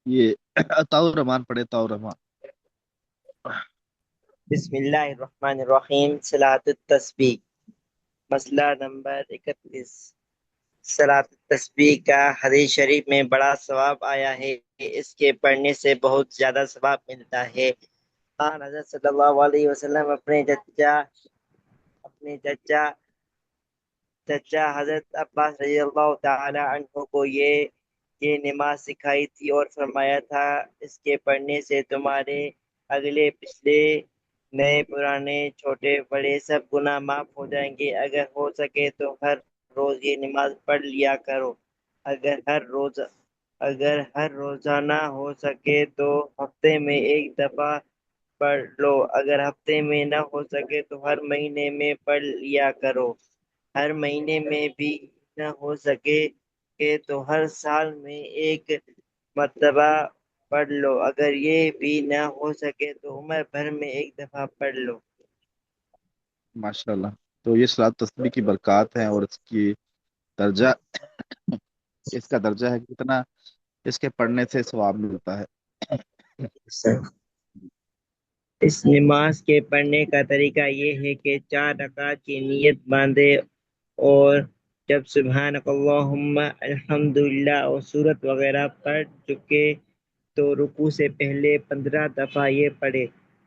یہ عطاؤر رحمان پڑھے، عطاؤر رحمان۔ بسم اللہ الرحمن الرحیم۔ صلاۃ التسبیح، مسئلہ نمبر 31۔ صلاۃ التسبیح کا حدیث شریف میں بڑا ثواب آیا ہے، اس کے پڑھنے سے بہت زیادہ ثواب ملتا ہے۔ آن حضرت صلی اللہ علیہ وسلم اپنے چچا حضرت عباس رضی اللہ تعالی عنہ کو یہ نماز سکھائی تھی اور فرمایا تھا، اس کے پڑھنے سے تمہارے اگلے پچھلے نئے پرانے چھوٹے بڑے سب گناہ معاف ہو جائیں گے۔ اگر ہو سکے تو ہر روز یہ نماز پڑھ لیا کرو۔ اگر ہر روز اگر ہر روزانہ ہو سکے تو ہفتے میں ایک دفعہ پڑھ لو۔ اگر ہفتے میں نہ ہو سکے تو ہر مہینے میں پڑھ لیا کرو۔ ہر مہینے میں بھی نہ ہو سکے تو ہر سال میں ایک مرتبہ پڑھ لو۔ اگر یہ بھی نہ ہو سکے تو عمر بھر میں ایک دفعہ پڑھ لو۔ ماشاء اللہ۔ تو یہ صلاۃ تسبیح کی برکات ہیں، اور اس کی درجہ، اس کا درجہ ہے کہ کتنا اس کے پڑھنے سے ثواب ملتا ہے۔ اس نماز کے پڑھنے کا طریقہ یہ ہے کہ 4 رکعت کی نیت باندھے، اور جب سبحانک اللہم الحمدللہ اور سورت وغیرہ پڑھ چکے تو رکوع سے پہلے 15 دفعہ یہ پڑھے،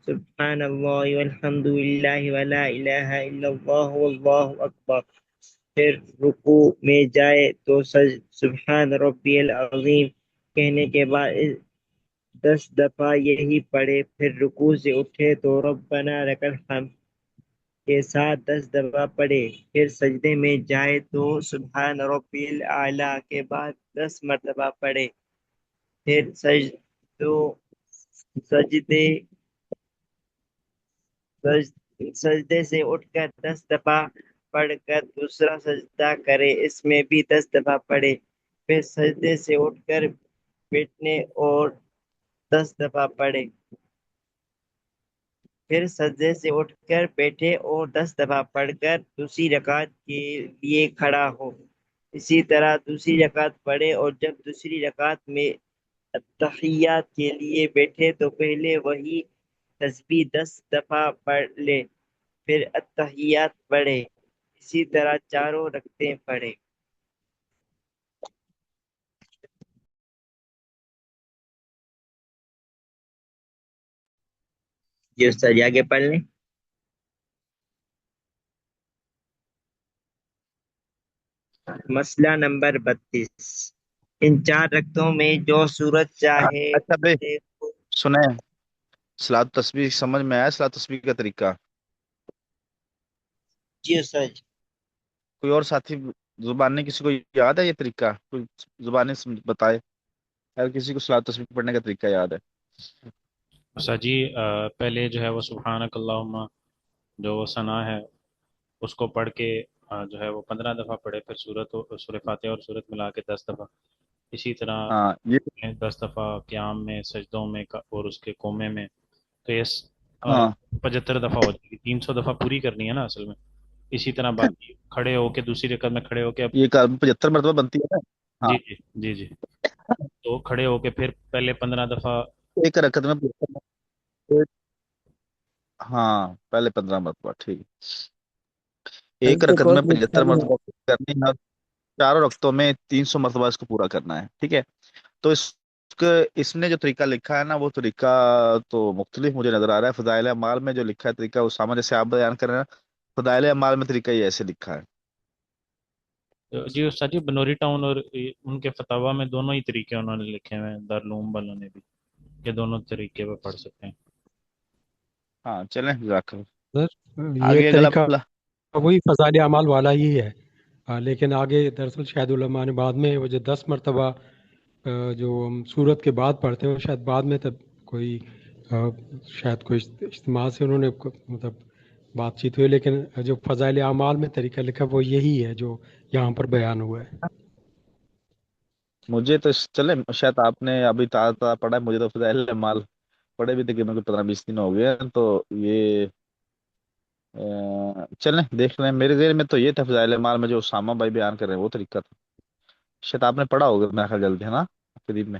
سبحان اللہ والحمد للہ ولا الہ الا اللہ واللہ اکبر۔ پھر رکوع میں جائے تو سبحان ربی العظیم کہنے کے بعد 10 دفعہ یہی پڑھے۔ پھر رکوع سے اٹھے تو ربنا لک الحمد کے ساتھ 10 دفعہ پڑھے۔ پھر سجدے میں جائے تو سبحان ربی الاعلیٰ کے بعد 10 مرتبہ پڑھے۔ پھر سجدے سجدے سے اٹھ کر 10 دفعہ پڑھ کر دوسرا سجدہ کرے، اس میں بھی 10 دفعہ پڑھے۔ پھر سجدے سے اٹھ کر بیٹھنے اور 10 دفعہ پڑھے۔ پھر سجدے سے اٹھ کر بیٹھے اور 10 دفعہ پڑھ کر دوسری رکعت کے لیے کھڑا ہو۔ اسی طرح دوسری رکعت پڑھے، اور جب دوسری رکعت میں التحیات کے لیے بیٹھے تو پہلے وہی تسبیح 10 دفعہ پڑھ لے، پھر التحیات پڑھے۔ اسی طرح چاروں رکعتیں پڑھے۔ یہ استاد جی آگے پڑھ لیں۔ مسئلہ نمبر 32۔ ان 4 رکعتوں میں جو صورت چاہے اچھا بھائی، دیکھو۔ سنیں، صلاۃ تسبیح سمجھ میں آیا؟ صلاۃ تسبیح کا طریقہ جی استاد جی۔ کوئی اور ساتھی زبانی کسی کو یاد ہے؟ یہ طریقہ کوئی زبانی بتائے، اگر کسی کو صلاۃ تسبیح پڑھنے کا طریقہ یاد ہے۔ اسا جی، پہلے جو ہے وہ سبحانک اللہم جو وہ ثنا ہے اس کو پڑھ کے جو ہے وہ 15 دفعہ پڑھے، پھر سورہ فاتحہ اور سورت ملا کے 10 دفعہ، اسی طرح ہاں یہ 10 دفعہ قیام میں، سجدوں میں اور اس کے قومے میں، تو یہ ہاں 75 دفعہ ہو جائے گی۔ 300 دفعہ پوری کرنی ہے نا اصل میں۔ اسی طرح باقی کھڑے ہو کے دوسری رکعت میں کھڑے ہو کے یہ 75 مرتبہ بنتی ہے نا؟ جی ہاں، جی جی جی، تو کھڑے ہو کے پھر پہلے 15 دفعہ ایک رکعت میں 75 ہاں، پہلے 15 مرتبہ، ٹھیک ہے۔ ایک رکعت میں 75 مرتبہ کرنی ہے، اور چاروں رکعتوں میں 300 مرتبہ اس کو پورا کرنا ہے، ٹھیک ہے۔ تو اس نے جو طریقہ لکھا ہے نا، وہ طریقہ تو مختلف مجھے نظر آ رہا ہے۔ فضائل اعمال میں جو لکھا ہے طریقہ اسامہ، جیسے آپ بیان کر رہے ہیں، فضائل اعمال میں طریقہ یہ ایسے لکھا ہے۔ جی استاد جی، بنوری ٹاؤن اور ان کے فتاوا میں دونوں ہی طریقے انہوں نے لکھے ہوئے ہیں، دارالعلوم والوں نے بھی، یہ دونوں طریقے پہ پڑھ سکتے ہیں۔ ہاں چلیں، جزاک اللہ۔ سر یہ آگے اگلا طریقہ مسئلہ۔ وہی فضائل اعمال والا ہی ہے، لیکن آگے دراصل شاید علماء نے بعد میں وہ جو 10 مرتبہ جو ہم سورت کے بعد پڑھتے ہیں، وہ شاید بعد میں تب کوئی آ، شاید کوئی اجتماع سے انہوں نے مطلب بات چیت ہوئی، لیکن جو فضائل اعمال میں طریقہ لکھا وہ یہی ہے جو یہاں پر بیان ہوا ہے۔ مجھے تو چلے، شاید آپ نے ابھی تازہ تازہ پڑھا ہے، مجھے تو فضائل اعمال پڑھے بھی تھے کہ میرے کو 15-20 دن ہو گئے ہیں، تو یہ چلیں دیکھ لیں۔ میرے ذہن میں تو یہ تھا فضائل اعمال میں جو اسامہ بھائی بیان کر رہے ہیں وہ طریقہ تھا، شاید آپ نے پڑھا ہوگا میرا خیال، جلدی ہے نا قریب میں۔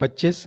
25,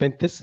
35,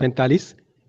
45,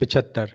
75,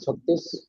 36।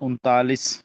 39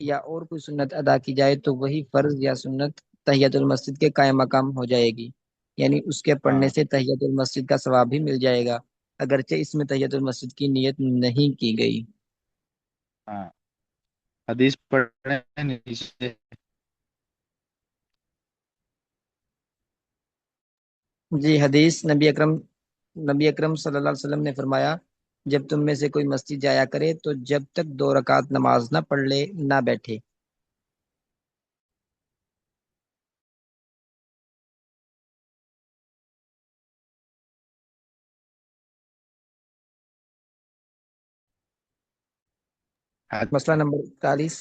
یا اور کوئی سنت ادا کی جائے تو وہی فرض یا سنت تحیت المسجد کے قائم مقام ہو جائے گی، یعنی اس کے پڑھنے ہاں سے تحیت المسجد کا ثواب بھی مل جائے گا اگرچہ اس میں تحیت المسجد کی نیت نہیں کی گئی۔ ہاں، حدیث پڑھنے نیچے۔ جی، حدیث نبی اکرم صلی اللہ علیہ وسلم نے فرمایا، جب تم میں سے کوئی مسجد جایا کرے تو جب تک 2 رکعت نماز نہ پڑھ لے نہ بیٹھے۔ مسئلہ نمبر 41،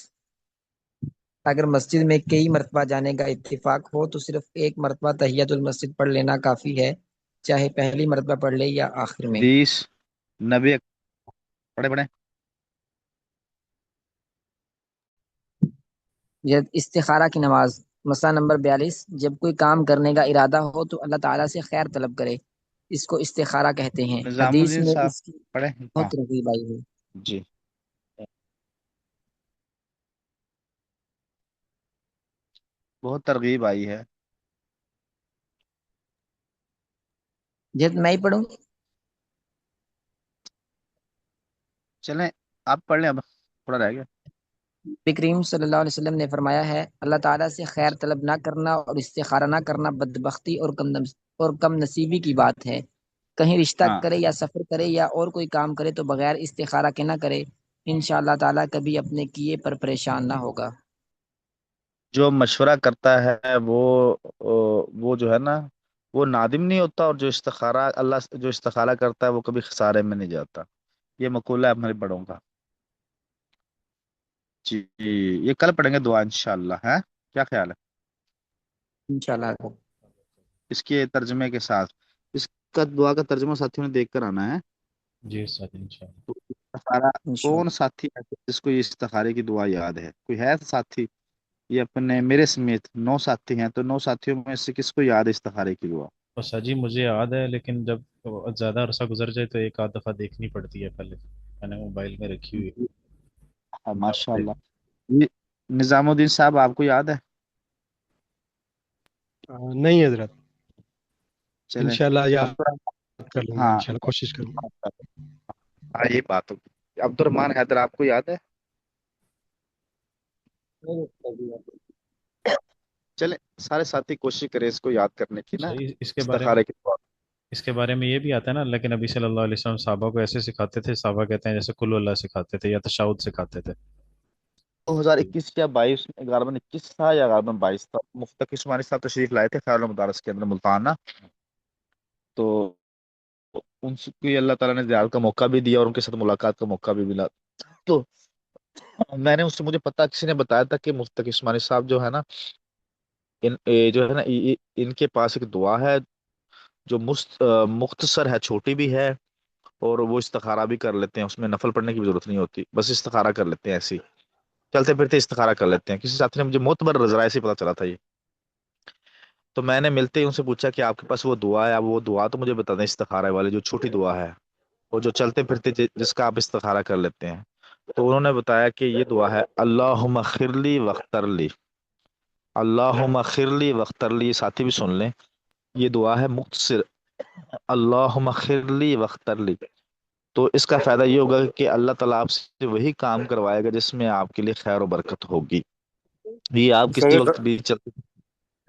اگر مسجد میں کئی مرتبہ جانے کا اتفاق ہو تو صرف ایک مرتبہ تحیت المسجد پڑھ لینا کافی ہے، چاہے پہلی مرتبہ پڑھ لے یا آخر میں۔ حدیث نبی، پڑھے پڑھے۔ جب استخارہ کی نماز، مسئلہ نمبر 42، جب کوئی کام کرنے کا ارادہ ہو تو اللہ تعالیٰ سے خیر طلب کرے، اس کو استخارہ کہتے ہیں۔ نظام حدیث الدین میں صاحب اس کی پڑھے۔ ہاں بہت ترغیب آئی ہے۔ جی، بہت ترغیب آئی ہے۔ جب میں ہی پڑھوں؟ چلیں آپ پڑھ لیں، اب تھوڑا رہ گیا۔ نبی کریم صلی اللہ علیہ وسلم نے فرمایا ہے، اللہ تعالیٰ سے خیر طلب نہ کرنا اور استخارہ نہ کرنا بدبختی اور کم نصیبی کی بات ہے۔ کہیں رشتہ ہاں، کرے یا سفر کرے یا اور کوئی کام کرے تو بغیر استخارہ کے نہ کرے، انشاءاللہ تعالیٰ کبھی اپنے کیے پر پریشان نہ ہوگا۔ جو مشورہ کرتا ہے وہ جو ہے نا، وہ نادم نہیں ہوتا، اور جو استخارہ جو استخارہ کرتا ہے وہ کبھی خسارے میں نہیں جاتا۔ یہ مقولہ ہے ہمارے بڑوں کا۔ جی، یہ کل پڑھیں گے دعا انشاءاللہ، ہے کیا خیال ہے؟ انشاءاللہ۔ اس کے ترجمے کے ساتھ، اس کا دعا کا ترجمہ ساتھیوں نے دیکھ کر آنا ہے۔ جی سر انشاءاللہ۔ تو استخارہ، کون انشاءاللہ۔ ساتھی ہے جس کو یہ استخارے کی دعا یاد ہے؟ کوئی ہے ساتھی؟ یہ اپنے میرے سمیت 9 ساتھی ہیں، تو 9 ساتھیوں میں سے کس کو یاد ہے استخارے کی دعا؟ اور سر جی مجھے یاد ہے، لیکن جب زیادہ عرصہ گزر جائے تو ایک آدھ دفعہ دیکھنی پڑتی ہے، پہلے میں نے موبائل میں رکھی ہوئی ہاں، ماشاء ہے۔ اللہ۔ یہ نظام الدین صاحب آپ کو یاد ہے؟ نہیں حضرت، چلیں انشاءاللہ یاد عبد کر لوں گا، ہاں انشاءاللہ کوشش کروں گا۔ ہاں، یہ بات ہوگی۔ عبد الرحمان حیدر آپ کو یاد ہے؟ چلیں سارے ساتھی کوشش کریں اس کو یاد کرنے کی نا، صحیح، استخارے کی دعا۔ اس کے بارے میں یہ بھی آتا ہے نا، اللہ کے نبی صلی اللہ علیہ وسلم صحابہ کو ایسے سکھاتے تھے، صحابہ کہتے ہیں جیسے کل اللہ سکھاتے تھے یا تشہد سکھاتے تھے۔ 2021 یا 22 میں، غالباً 21 تھا یا غالباً 22 تھا، مفتق عثمانی صاحب تشریف لائے تھے خیال المدارس کے اندر ملتان نا، تو ان سے کو اللہ تعالیٰ نے زیارت کا موقع بھی دیا اور ان کے ساتھ ملاقات کا موقع بھی ملا۔ تو میں نے اس سے، مجھے پتا کسی نے بتایا تھا کہ مفتق عثمانی صاحب جو ہے نا، جو ہے نا، ان کے پاس ایک دعا ہے جو مختصر ہے، چھوٹی بھی ہے، اور وہ استخارہ بھی کر لیتے ہیں، اس میں نفل پڑھنے کی بھی ضرورت نہیں ہوتی، بس استخارہ کر لیتے ہیں ایسے ہی، چلتے پھرتے استخارہ کر لیتے ہیں۔ کسی ساتھی نے مجھے معتبر ذرائع سے پتا چلا تھا یہ، تو میں نے ملتے ہی ان سے پوچھا کہ آپ کے پاس وہ دعا ہے؟ اب وہ دعا تو مجھے بتا دیں، استخارہ والی جو چھوٹی دعا ہے، وہ جو چلتے پھرتے جس کا آپ استخارہ کر لیتے ہیں۔ تو انہوں نے بتایا کہ یہ دعا ہے، اللہم خرلی وختر لی، اللہم خرلی وختر لی، ساتھی بھی سن لیں، یہ دعا ہے مختصر، اللہم خرلی وختر لی۔ تو اس کا فائدہ یہ ہوگا کہ اللہ تعالیٰ آپ سے وہی کام کروائے گا جس میں آپ کے لیے خیر و برکت ہوگی۔ یہ آپ کسی وقت بھی چلتے ہیں۔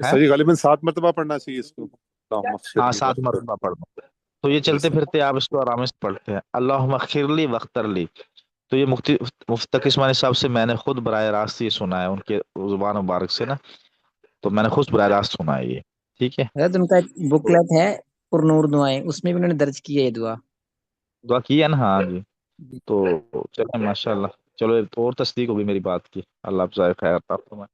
سر یہ غالباً 7 مرتبہ پڑھنا چاہیے اس کو، اللہم اغفر ہاں، لی 7 واغفر مرتبہ پڑھ دو، تو یہ لی۔ چلتے پھرتے آپ اس کو آرام سے پڑھتے ہیں، اللہم خرلی وختر لی۔ تو یہ مفتق عثمانی صاحب سے میں نے خود براہ راست یہ سنا ہے، ان کے زبان مبارک سے نا، تو میں نے خود براہ راست سنا ہے یہ، ٹھیک ہے۔ حضرت ان کا ایک بکلٹ ہے پر نور دعائیں، اس میں بھی انہوں نے درج کی ہے یہ دعا۔ دعا کی ہے نا؟ ہاں جی، تو چلیں ماشاء اللہ، چلو ایک اور تصدیق ہوگی میری بات کی، اللہ آپ ذائقہ خیر عطا فرمائے۔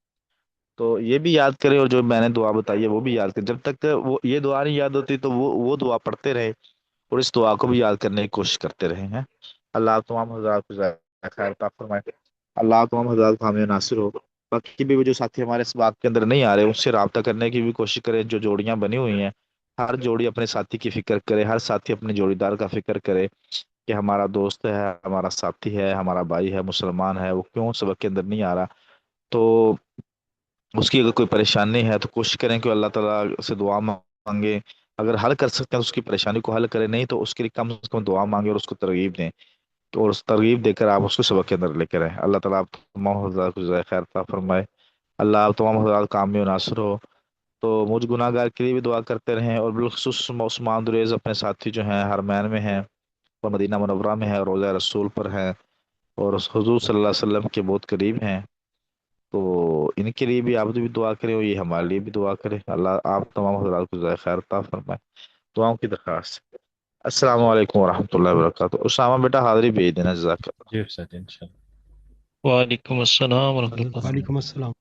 تو یہ بھی یاد کرے، اور جو میں نے دعا بتائی ہے وہ بھی یاد کرے، جب تک وہ یہ دعا نہیں یاد ہوتی تو وہ دعا پڑھتے رہے، اور اس دعا کو بھی یاد کرنے کی کوشش کرتے رہے ہیں۔ اللہ آپ تمام حضرات کو ذائقہ خیر عطا فرمائے، اللہ آپ تمام حضرات کو حامی و ناصر ہو۔ باقی بھی وہ جو ساتھی ہمارے اس بات کے اندر نہیں آ رہے، ان سے رابطہ کرنے کی بھی کوشش کریں، جو جوڑیاں بنی ہوئی ہیں، ہر جوڑی اپنے ساتھی کی فکر کرے، ہر ساتھی اپنے جوڑی دار کا فکر کرے کہ ہمارا دوست ہے، ہمارا ساتھی ہے، ہمارا بھائی ہے، مسلمان ہے، وہ کیوں سبق کے اندر نہیں آ رہا، تو اس کی اگر کوئی پریشانی ہے تو کوشش کریں کہ اللہ تعالیٰ سے دعا مانگے. اگر حل کر سکتے ہیں تو اس کی پریشانی کو حل کریں، نہیں تو اس کے لیے کم سے کم دعا مانگے اور اس کو ترغیب دیں، اور اس ترغیب دے کر آپ اس کو سبق کے اندر لے کر آئیں. اللہ تعالیٰ آپ تمام حضرات کو جزائے خیر عطا فرمائے. اللہ آپ تمام حضرات کام میں ناصر ہو. تو مجھ گناہ گار کے لیے بھی دعا کرتے رہیں، اور بالخصوص عثمان دریز اپنے ساتھی جو ہیں حرمین میں ہیں اور مدینہ منورہ میں ہیں، روضہ رسول پر ہیں، اور اس حضور صلی اللہ علیہ وسلم کے بہت قریب ہیں. تو ان کے لیے بھی آپ بھی دعا کریں اور یہ ہمارے لیے بھی دعا کریں. اللہ آپ تمام حضرات کو جزائے خیر عطا فرمائے. دعاؤں کی درخواست. السلام علیکم ورحمۃ اللہ وبرکاتہ. اسامہ بیٹا حاضری بھیج دینا، جزاک اللہ. جی استاد انشاءاللہ. وعلیکم السلام ورحمۃ اللہ. وعلیکم السلام.